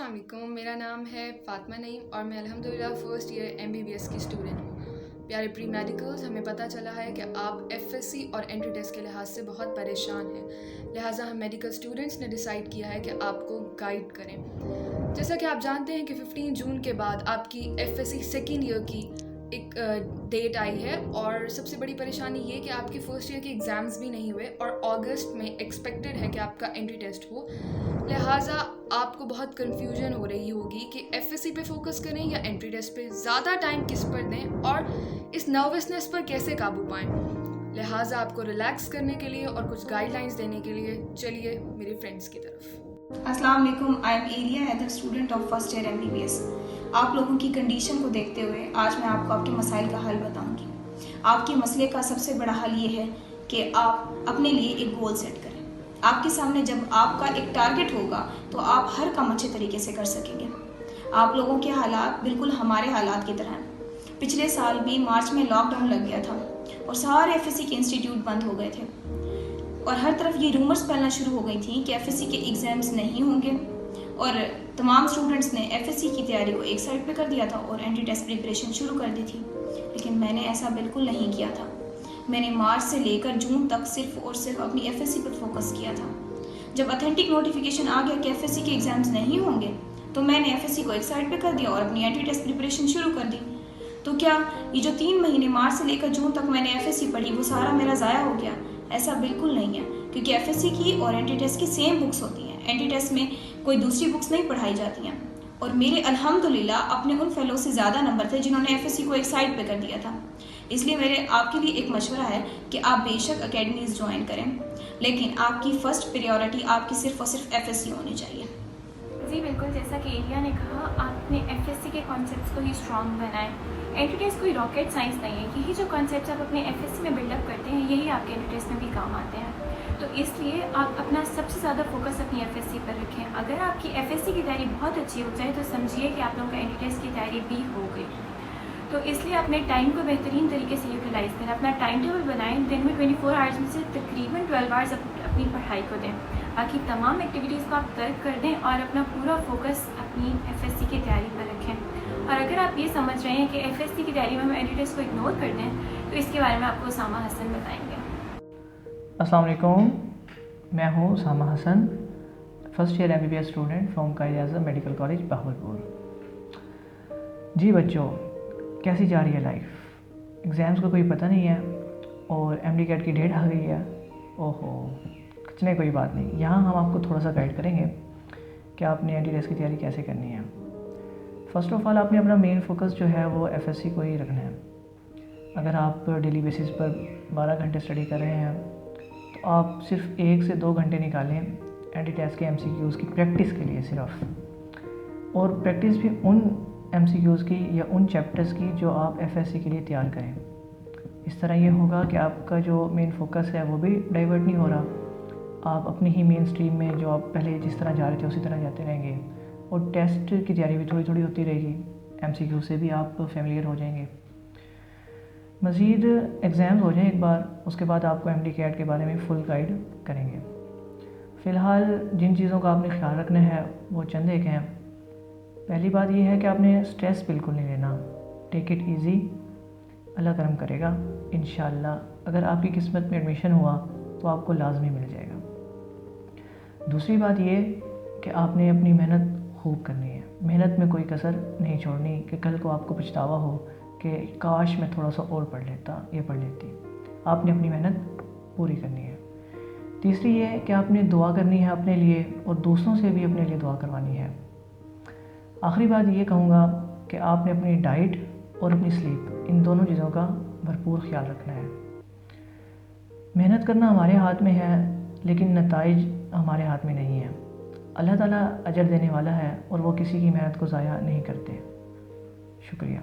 अस्सलाम वालेकुम। मेरा नाम है फ़ातिमा नईम और मैं अल्हम्दुलिल्लाह फ़र्स्ट ईयर MBBS की स्टूडेंट हूँ। प्यारे प्री मेडिकल्स, हमें पता चला है कि आप FSC और एंट्री टेस्ट के लिहाज से बहुत परेशान हैं। लिहाजा हम मेडिकल स्टूडेंट्स ने डिसाइड किया है कि आपको गाइड करें। जैसा कि आप जानते हैं कि 15 जून के बाद आपकी FSC सेकेंड ईयर की एक डेट आई है और सबसे बड़ी परेशानी ये कि आपकी फ़र्स्ट ईयर के एग्ज़ाम्स भी नहीं हुए और अगस्त में एक्सपेक्टेड है कि आपका एंट्री टेस्ट हो। लिहाजा आपको बहुत कन्फ्यूजन हो रही होगी कि FSC पे फोकस करें या एंट्री टेस्ट पे, ज़्यादा टाइम किस पर दें और इस नर्वसनेस पर कैसे काबू पाएं। लिहाजा आपको रिलैक्स करने के लिए और कुछ गाइडलाइंस देने के लिए चलिए मेरे फ्रेंड्स की तरफ। अस्सलाम वालेकुम, I am Aria Haider, student of first year MBBS। आप लोगों की कंडीशन को देखते हुए आज मैं आपको आपके मसाइल का हल बताऊंगी। आपके मसले का सबसे बड़ा हल ये है कि आप अपने लिए एक गोल सेट करें। आपके सामने जब आपका एक टारगेट होगा तो आप हर काम अच्छे तरीके से कर सकेंगे। आप लोगों के हालात बिल्कुल हमारे हालात की तरह हैं। पिछले साल भी मार्च में लॉकडाउन लग गया था और सारे FSC के इंस्टीट्यूट बंद हो गए थे और हर तरफ ये रूमर्स फैलना शुरू हो गई थी कि FSC के एग्ज़ाम्स नहीं होंगे और तमाम स्टूडेंट्स ने FSC की तैयारी को एक साइड पे कर दिया था और एंट्री टेस्ट प्रिपरेशन शुरू कर दी थी। लेकिन मैंने ऐसा बिल्कुल नहीं किया था। मैंने मार्च से लेकर जून तक सिर्फ और सिर्फ अपनी FSC पर फोकस किया था। जब अथेंटिक नोटिफिकेशन आ गया कि FSC के एग्ज़ाम्स नहीं होंगे तो मैंने FSC को एक साइड पे कर दिया और अपनी एंट्री टेस्ट प्रिपरेशन शुरू कर दी। तो क्या ये जो 3 महीने मार्च से लेकर जून तक मैंने FSC पढ़ी वो सारा मेरा ज़ाया हो गया? ऐसा बिल्कुल नहीं है, क्योंकि FSC की और एंट्री टेस्ट की सेम बुक्स होती हैं। एंट्री टेस्ट में कोई दूसरी बुक्स नहीं पढ़ाई जाती हैं और मेरे अल्हम्दुलिल्लाह अपने उन फेलो से ज़्यादा नंबर थे जिन्होंने FSC को एक साइड पे कर दिया था। इसलिए मेरे आपके लिए एक मशवरा है कि आप बेशक अकेडमीज़ ज्वाइन करें, लेकिन आपकी फ़र्स्ट प्रायोरिटी आपकी सिर्फ और सिर्फ FSC होनी चाहिए। जी बिल्कुल, जैसा कि एरिया ने कहा, आपने FSC के कॉन्सेप्ट्स को ही स्ट्रॉन्ग बनाएं। एंट्री टेस्ट कोई रॉकेट साइंस नहीं है। यही जो कॉन्सेप्ट्स आप अपने FSC में बिल्डअप करते हैं यही आपके एंट्री टेस्ट में भी काम आते हैं। तो इसलिए आप अपना सबसे ज़्यादा फोकस अपनी FSC पर रखें। अगर आपकी FSC की तैयारी बहुत अच्छी हो जाए तो समझिए कि आप लोगों का एंट्री टेस्ट की तैयारी भी हो गई। तो इसलिए अपने टाइम को बेहतरीन तरीके से यूटिलाइज़ करें। अपना टाइम टेबल बनाएं। दिन में 24 आवर्स में से तकरीबन 12 आवर्स अपनी पढ़ाई को दें। बाकी तमाम एक्टिविटीज़ को आप तर्क कर दें और अपना पूरा फोकस अपनी FSC की तैयारी पर रखें। और अगर आप ये समझ रहे हैं कि FSC की तैयारी में हम एंट्री टेस्ट को इग्नोर कर दें तो इसके बारे में आपको सामा हसन बताएंगे। अस्सलाम वालेकुम, मैं हूँ Sama Hasan, first year MBBS student from Quaid-e-Azam medical college Bahawalpur. जी बच्चों, कैसी जा रही है लाइफ? एग्ज़ाम्स का कोई पता नहीं है और MD-CAT की डेट आ गई है। ओहो, चलिए कोई बात नहीं, यहाँ हम आपको थोड़ा सा गाइड करेंगे कि आपने एंट्री टेस्ट की तैयारी कैसे करनी है। फ़र्स्ट ऑफ़ ऑल आपने अपना मेन फोकस जो है वो FSC को ही रखना है। अगर आप डेली बेसिस पर 12 घंटे स्टडी कर रहे हैं तो आप सिर्फ 1 से 2 घंटे निकालें एंट्री टेस्ट के MCQs की प्रैक्टिस के लिए सिर्फ, और प्रैक्टिस भी उन MCQs की या उन चैप्टर्स की जो आप FSC के लिए तैयार करें। इस तरह ये होगा कि आपका जो मेन फोकस है वो भी डाइवर्ट नहीं हो रहा, आप अपनी ही मेन स्ट्रीम में जो आप पहले जिस तरह जा रहे थे उसी तरह जाते रहेंगे और टेस्ट की तैयारी भी थोड़ी थोड़ी होती रहेगी। MCQ से भी आप फेमिलियर हो जाएंगे। मज़ीद एग्ज़ाम्स हो जाएं एक बार, उसके बाद आपको MD-CAT के बारे में फुल गाइड करेंगे। फ़िलहाल जिन चीज़ों का आपने ख्याल रखना है वो चंद एक हैं। पहली बात यह है कि आपने स्ट्रेस बिल्कुल नहीं लेना, टेक इट ईज़ी, अल्लाह करम करेगा इंशाअल्लाह। अगर आपकी किस्मत में एडमिशन हुआ तो आपको लाजमी मिल जाएगा। दूसरी बात ये कि आपने अपनी मेहनत खूब करनी है, मेहनत में कोई कसर नहीं छोड़नी कि कल को आपको पछतावा हो कि काश मैं थोड़ा सा और पढ़ लेता या पढ़ लेती। आपने अपनी मेहनत पूरी करनी है। तीसरी ये है कि आपने दुआ करनी है अपने लिए और दूसरों से भी अपने लिए दुआ करवानी है। आखिरी बात ये कहूँगा कि आपने अपनी डाइट और अपनी स्लीप, इन दोनों चीज़ों का भरपूर ख्याल रखना है। मेहनत करना हमारे हाथ में है लेकिन नताइज हमारे हाथ में नहीं है। अल्लाह ताला अजर देने वाला है और वो किसी की मेहनत को ज़ाया नहीं करते। शुक्रिया।